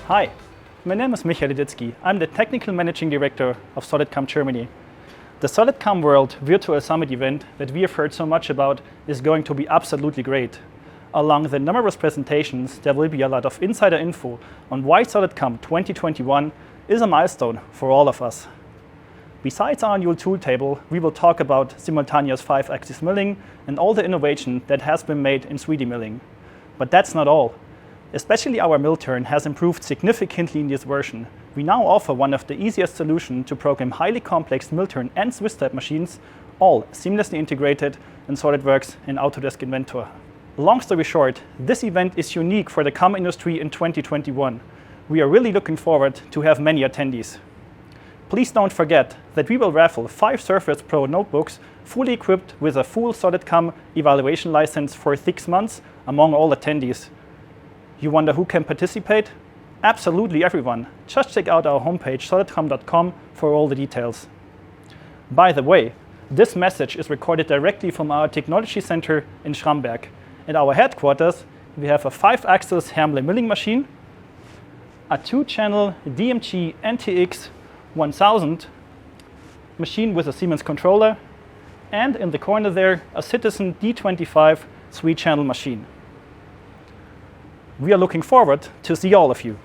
Hi, my name is Leditzky. I'm the Technical Managing Director of SolidCAM Germany. The SolidCAM World Virtual Summit event that we have heard so much about is going to be absolutely great. Along the numerous presentations, there will be a lot of insider info on why SolidCAM 2021 is a milestone for all of us. Besides our annual tool table, we will talk about simultaneous 5-axis milling and all the innovation that has been made in 3D milling. But that's not all. Especially our mill turn has improved significantly in this version. We now offer one of the easiest solutions to program highly complex mill turn and Swiss type machines, all seamlessly integrated in SolidWorks and Autodesk Inventor. Long story short, this event is unique for the CAM industry in 2021. We are really looking forward to have many attendees. Please don't forget that we will raffle 5 Surface Pro notebooks fully equipped with a full SolidCAM evaluation license for 6 months among all attendees. You wonder who can participate? Absolutely everyone. Just check out our homepage solidcam.com for all the details. By the way, this message is recorded directly from our technology center in Schramberg. At our headquarters, we have a 5-axis Hermle milling machine, a 2-channel DMG NTX 1000 machine with a Siemens controller, and in the corner there, a Citizen D25 3-channel machine. We are looking forward to see all of you.